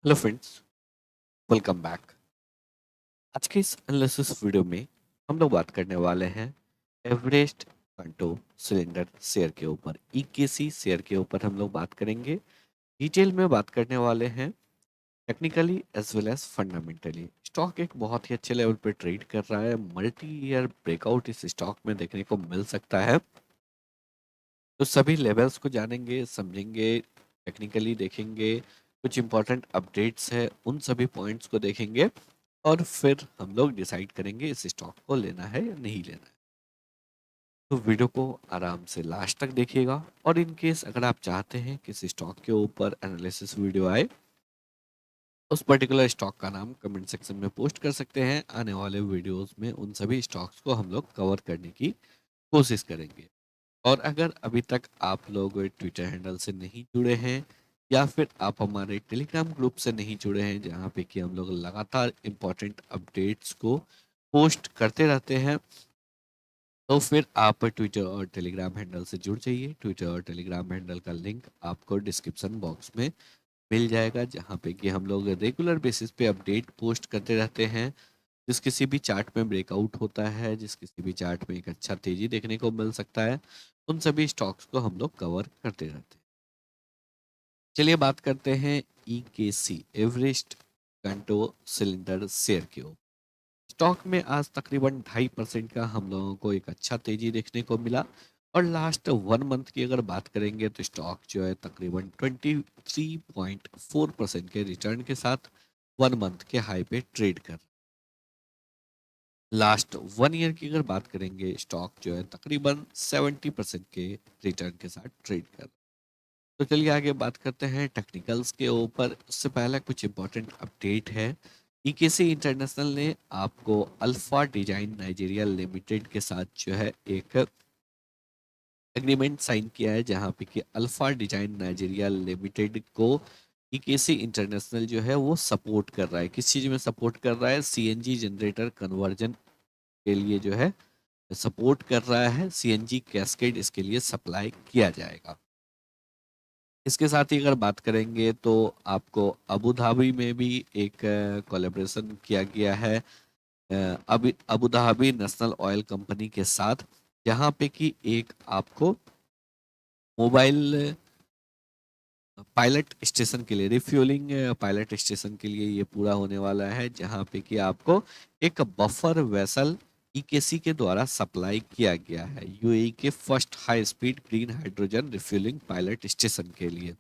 Hello friends, welcome back. आज के इस एनालिसिस वीडियो में हम लोग बात करने वाले हैं एवरेस्ट कंटो सिलेंडर शेयर के ऊपर। ईकेसी शेयर के ऊपर हम लोग बात करेंगे। डिटेल में बात करने वाले हैं, technically as well as fundamentally. Stock एक बहुत ही अच्छे लेवल पे ट्रेड कर रहा है। मल्टी ईयर ब्रेकआउट इस स्टॉक में देखने को मिल सकता है। तो सभी लेवल्स को जानेंगे, समझेंगे, टेक्निकली देखेंगे, कुछ इंपॉर्टेंट अपडेट्स है उन सभी पॉइंट्स को देखेंगे और फिर हम लोग डिसाइड करेंगे इस स्टॉक को लेना है या नहीं लेना है। तो वीडियो को आराम से लास्ट तक देखिएगा और इन केस अगर आप चाहते हैं कि इस स्टॉक के ऊपर एनालिसिस वीडियो आए, उस पर्टिकुलर स्टॉक का नाम कमेंट सेक्शन में पोस्ट कर सकते हैं। आने वाले वीडियोस में उन सभी स्टॉक्स को हम लोग कवर करने की कोशिश करेंगे। और अगर अभी तक आप लोग ट्विटर हैंडल से नहीं जुड़े हैं या फिर आप हमारे टेलीग्राम ग्रुप से नहीं जुड़े हैं जहाँ पे कि हम लोग लगातार इम्पोर्टेंट अपडेट्स को पोस्ट करते रहते हैं, तो फिर आप ट्विटर और टेलीग्राम हैंडल से जुड़ जाइए। ट्विटर और टेलीग्राम हैंडल का लिंक आपको डिस्क्रिप्शन बॉक्स में मिल जाएगा, जहाँ पे कि हम लोग रेगुलर बेसिस पे अपडेट पोस्ट करते रहते हैं। जिस किसी भी चार्ट में ब्रेकआउट होता है, जिस किसी भी चार्ट में एक अच्छा तेजी देखने को मिल सकता है, उन सभी स्टॉक्स को हम लोग कवर करते रहते हैं। चलिए बात करते हैं ईकेसी एवरेस्ट कंटो सिलेंडर शेयर के ऊपर। स्टॉक में आज तकरीबन 2.5% का हम लोगों को एक अच्छा तेजी देखने को मिला। और लास्ट 1 मंथ की अगर बात करेंगे तो स्टॉक जो है तकरीबन 23.4% के रिटर्न के साथ 1 मंथ के हाई पे ट्रेड कर। लास्ट 1 ईयर की अगर बात करेंगे, स्टॉक जो है तकरीबन 70% के रिटर्न के साथ ट्रेड कर। तो चलिए आगे बात करते हैं टेक्निकल्स के ऊपर। उससे पहले कुछ इंपॉर्टेंट अपडेट है। ईकेसी इंटरनेशनल ने आपको अल्फा डिजाइन नाइजीरिया लिमिटेड के साथ जो है एक एग्रीमेंट साइन किया है, जहां पे कि अल्फा डिजाइन नाइजीरिया लिमिटेड को ईकेसी इंटरनेशनल जो है वो सपोर्ट कर रहा है। किस चीज़ में सपोर्ट कर रहा है? सीएनजी जनरेटर कन्वर्जन के लिए जो है सपोर्ट कर रहा है। सीएनजी कैस्केड इसके लिए सप्लाई किया जाएगा। इसके साथ ही अगर बात करेंगे तो आपको अबू धाबी में भी एक कोलैबोरेशन किया गया है, अभी Abu Dhabi national oil company के साथ, जहां पे कि एक आपको मोबाइल पायलट स्टेशन के लिए रिफ्यूलिंग पायलट स्टेशन के लिए ये पूरा होने वाला है, जहां पे कि आपको एक बफर वेसल ईकेसी के द्वारा सप्लाई किया गया है यूएई के first high speed green hydrogen refuelling pilot station के लिए।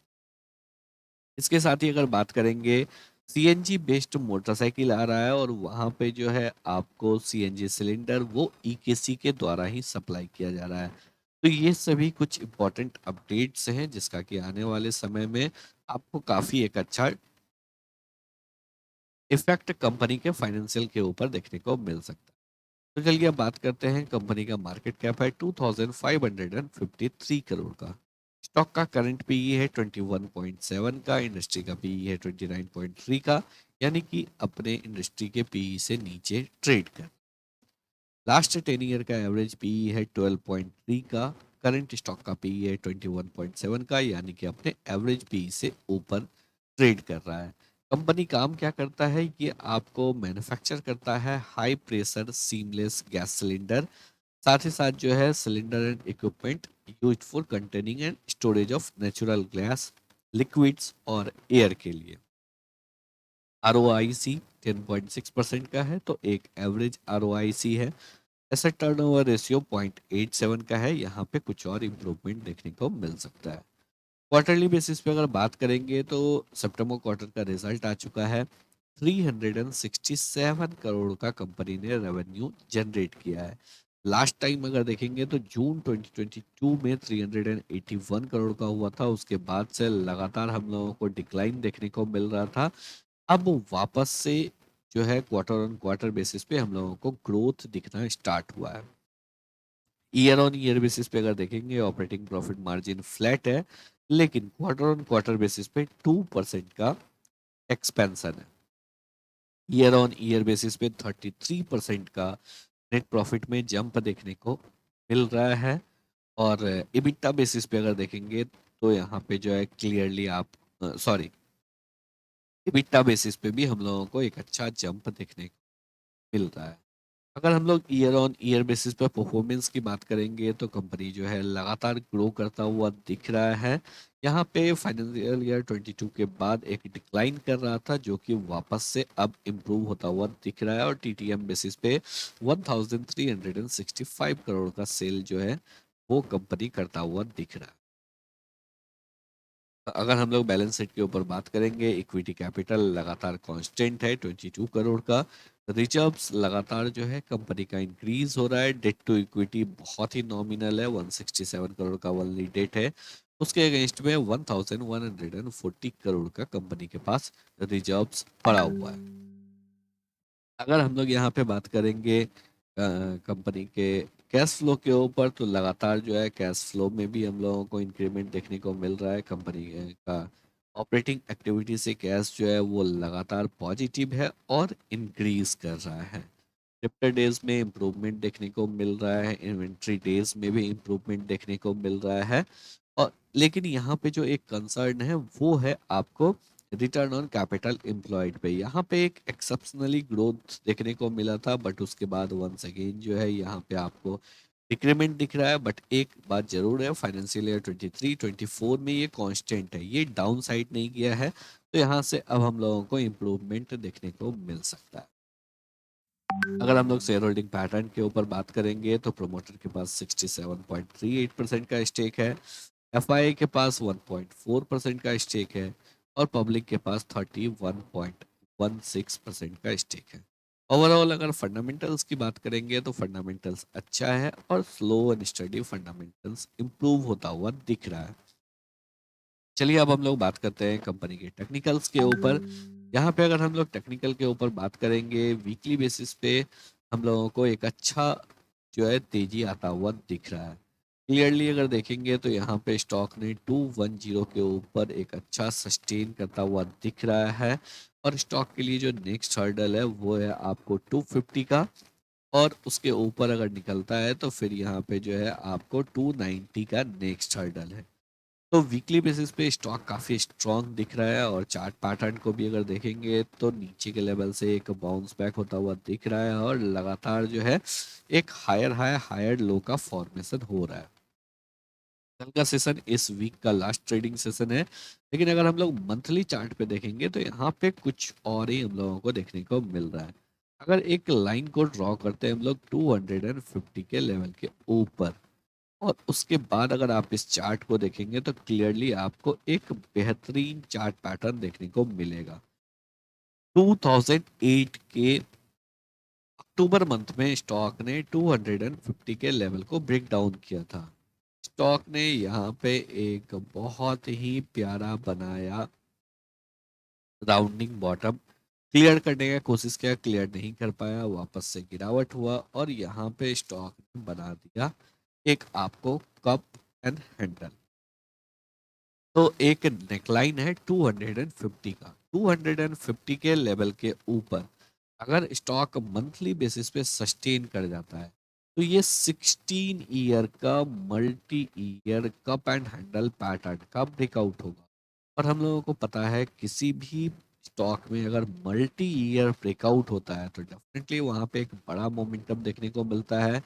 इसके साथ ही अगर बात करेंगे, सीएनजी बेस्ड मोटरसाइकिल आ रहा है और वहाँ पे जो है आपको सीएनजी सिलेंडर वो ईकेसी के द्वारा ही सप्लाई किया जा रहा है। तो ये सभी कुछ इम्पोर्टेंट अपडेट्स हैं जिसका कि आने वाले समय में आपको काफ़ी एक अच्छा इफेक्ट कंपनी के फाइनेंशियल के ऊपर देखने को मिल सकता है। तो चलिए अब बात करते हैं। कंपनी का मार्केट कैप है 2553 करोड़ का। स्टॉक का करंट पीई है 21.7 का। इंडस्ट्री का पीई है 29.3 का, यानी कि अपने इंडस्ट्री के पीई से नीचे ट्रेड कर। लास्ट 10 ईयर का एवरेज पीई है 12.3 का। करंट स्टॉक का पीई है 21.7 का, यानी कि अपने एवरेज पीई से ऊपर ट्रेड कर रहा है। कंपनी काम क्या करता है? ये आपको मैन्युफैक्चर करता है high pressure seamless gas cylinder, साथ ही साथ जो है cylinder and equipment use for containing and storage of natural gas, liquids और एयर के लिए। आर ओ आई सी 10.6% का है, तो एक एवरेज आर ओ आई सी है। एसेट टर्नओवर रेशियो 0.87 का है। यहाँ पे कुछ और इम्प्रूवमेंट देखने को मिल सकता है। क्वार्टरली बेसिस पे अगर बात करेंगे तो सितंबर क्वार्टर का रिजल्ट आ चुका है। 367 करोड़ का कंपनी ने रेवेन्यू जनरेट किया है। लास्ट टाइम अगर देखेंगे तो जून 2022 में 381 करोड़ का हुआ था। उसके बाद से लगातार हम लोगों को डिक्लाइन देखने को मिल रहा था। अब वापस से जो है क्वार्टर ऑन क्वार्टर बेसिस पे हम लोगों को ग्रोथ दिखना स्टार्ट हुआ है। ईयर ऑन ईयर बेसिस पे अगर देखेंगे, ऑपरेटिंग प्रॉफिट मार्जिन फ्लैट है, लेकिन क्वार्टर ऑन क्वार्टर बेसिस पे 2% का एक्सपेंशन है। ईयर ऑन ईयर बेसिस पे 33% का नेट प्रॉफिट में जंप देखने को मिल रहा है। और इबिटा बेसिस पे अगर देखेंगे तो यहाँ पे जो है क्लियरली आप सॉरी EBITDA बेसिस पे भी हम लोगों को एक अच्छा जंप देखने को मिल रहा है। अगर हम लोग ईयर ऑन ईयर बेसिस पे परफॉर्मेंस की बात करेंगे तो कंपनी जो है लगातार ग्रो करता हुआ दिख रहा है। यहाँ पे फाइनेंशियल ईयर 22 के बाद एक डिक्लाइन कर रहा था जो कि वापस से अब इम्प्रूव होता हुआ दिख रहा है और टीटीएम बेसिस पे 1365 करोड़ का सेल जो है वो कंपनी करता हुआ दिख रहा है। अगर हम लोग बैलेंस शीट के ऊपर बात करेंगे, इक्विटी कैपिटल लगातार कांस्टेंट है 22 करोड़ का। रिजर्व्स लगातार जो है कंपनी का इंक्रीज हो रहा है। डेट टू इक्विटी बहुत ही नॉमिनल है, 167 करोड़ का ओनली डेट है। उसके अगेंस्ट में 1140 करोड़ का कंपनी के पास रिजर्व्स पड़ा हुआ है। अगर हम लोग यहाँ पे बात करेंगे कंपनी के कैश फ्लो के ऊपर, तो लगातार जो है कैश फ्लो में भी हम लोगों को इंक्रीमेंट देखने को मिल रहा है। कंपनी का ऑपरेटिंग एक्टिविटी से कैश जो है वो लगातार पॉजिटिव है और इंक्रीज कर रहा है। क्रिप्टो डेज में इम्प्रूवमेंट देखने को मिल रहा है, इन्वेंट्री डेज में भी इम्प्रूवमेंट देखने को मिल रहा है। और लेकिन यहाँ पे जो एक कंसर्न है वो है आपको रिटर्न ऑन कैपिटल एम्प्लॉयड पे। यहाँ पे एक एक्सेप्शनली ग्रोथ देखने को मिला था, बट उसके बाद वंस अगेन जो है यहाँ पे आपको डिक्रीमेंट दिख रहा है। बट एक बात जरूर है, फाइनेंशियल ईयर 23-24 में ये कांस्टेंट है, ये डाउन साइड नहीं गया है। तो यहाँ से अब हम लोगों को इम्प्रूवमेंट देखने को मिल सकता है। अगर हम लोग शेयर होल्डिंग पैटर्न के ऊपर बात करेंगे तो प्रोमोटर के पास 67.38% का स्टेक है, एफआईआई के पास 1.4% का स्टेक है और पब्लिक के पास 31.16% का स्टेक है। ओवरऑल अगर फंडामेंटल्स की बात करेंगे तो फंडामेंटल्स अच्छा है और slow and study fundamentals improve होता हुआ दिख रहा है। चलिए अब हम लोग बात करते हैं कंपनी के टेक्निकल्स के ऊपर। यहाँ पे अगर हम लोग टेक्निकल के ऊपर बात करेंगे, वीकली बेसिस पे हम लोगों को एक अच्छा जो है तेजी आता हुआ दिख रहा है। क्लियरली अगर देखेंगे तो यहाँ पे स्टॉक ने 210 के ऊपर एक अच्छा सस्टेन करता हुआ दिख रहा है और स्टॉक के लिए जो नेक्स्ट हर्डल है वो है आपको 250 का। और उसके ऊपर अगर निकलता है तो फिर यहाँ पे जो है आपको 290 का नेक्स्ट हर्डल है। तो वीकली बेसिस पे स्टॉक काफ़ी स्ट्रॉन्ग दिख रहा है और चार्ट पैटर्न को भी अगर देखेंगे तो नीचे के लेवल से एक बाउंस बैक होता हुआ दिख रहा है और लगातार जो है एक हायर हाई हायर लो का फॉर्मेशन हो रहा है। कल का सेशन इस वीक का लास्ट ट्रेडिंग सेशन है, लेकिन अगर हम लोग मंथली चार्ट पे देखेंगे तो यहाँ पे कुछ और ही हम लोगों को देखने को मिल रहा है। अगर एक लाइन को ड्रॉ करते हैं हम लोग 250 के लेवल के ऊपर, और उसके बाद अगर आप इस चार्ट को देखेंगे तो क्लियरली आपको एक बेहतरीन चार्ट पैटर्न देखने को मिलेगा। 2008 के अक्टूबर मंथ में स्टॉक ने 250 के लेवल को ब्रेक डाउन किया था। स्टॉक ने यहाँ पे एक बहुत ही प्यारा बनाया राउंडिंग बॉटम, क्लियर करने का कोशिश किया, क्लियर नहीं कर पाया, वापस से गिरावट हुआ और यहाँ पे स्टॉक ने बना दिया एक आपको कप एंड हैंडल। तो एक नेकलाइन है 250 का, 250 के लेवल के ऊपर अगर स्टॉक मंथली बेसिस पे सस्टेन कर जाता है तो ये 16 ईयर का multi year cup and handle pattern का ब्रेकआउट होगा। और हम लोगों को पता है किसी भी स्टॉक में अगर मल्टी ईयर ब्रेकआउट होता है तो डेफिनेटली वहां पे एक बड़ा मोमेंटम देखने को मिलता है।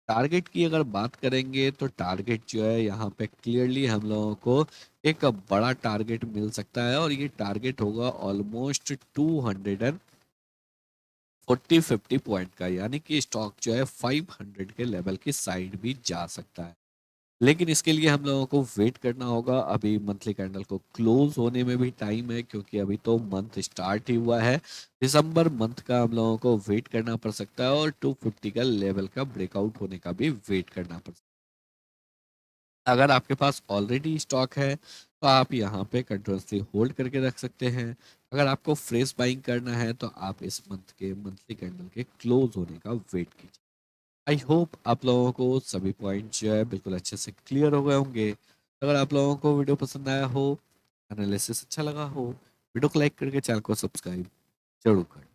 टारगेट की अगर बात करेंगे तो टारगेट जो है यहाँ पे क्लियरली हम लोगों को एक बड़ा टारगेट मिल सकता है और ये टारगेट होगा ऑलमोस्ट 240-50 पॉइंट का, यानी कि स्टॉक जो है 500 के लेवल की साइड भी जा सकता है। लेकिन इसके लिए हम लोगों को वेट करना होगा, अभी मंथली कैंडल को क्लोज होने में भी टाइम है क्योंकि अभी तो मंथ स्टार्ट ही हुआ है। दिसंबर मंथ का हम लोगों को वेट करना पड़ सकता है और 250 का लेवल का ब्रेकआउट होने का भी वेट करना पड़ सकता है। अगर आपके पास ऑलरेडी स्टॉक है तो आप यहाँ पे कंटिन्यूसली होल्ड करके रख सकते हैं। अगर आपको फ्रेश बाइंग करना है तो आप इस मंथ के मंथली कैंडल के क्लोज होने का वेट कीजिए। आई होप आप लोगों को सभी पॉइंट्स जो है बिल्कुल अच्छे से क्लियर हो गए होंगे। अगर आप लोगों को वीडियो पसंद आया हो, एनालिसिस अच्छा लगा हो, वीडियो को लाइक करके चैनल को सब्सक्राइब जरूर करें।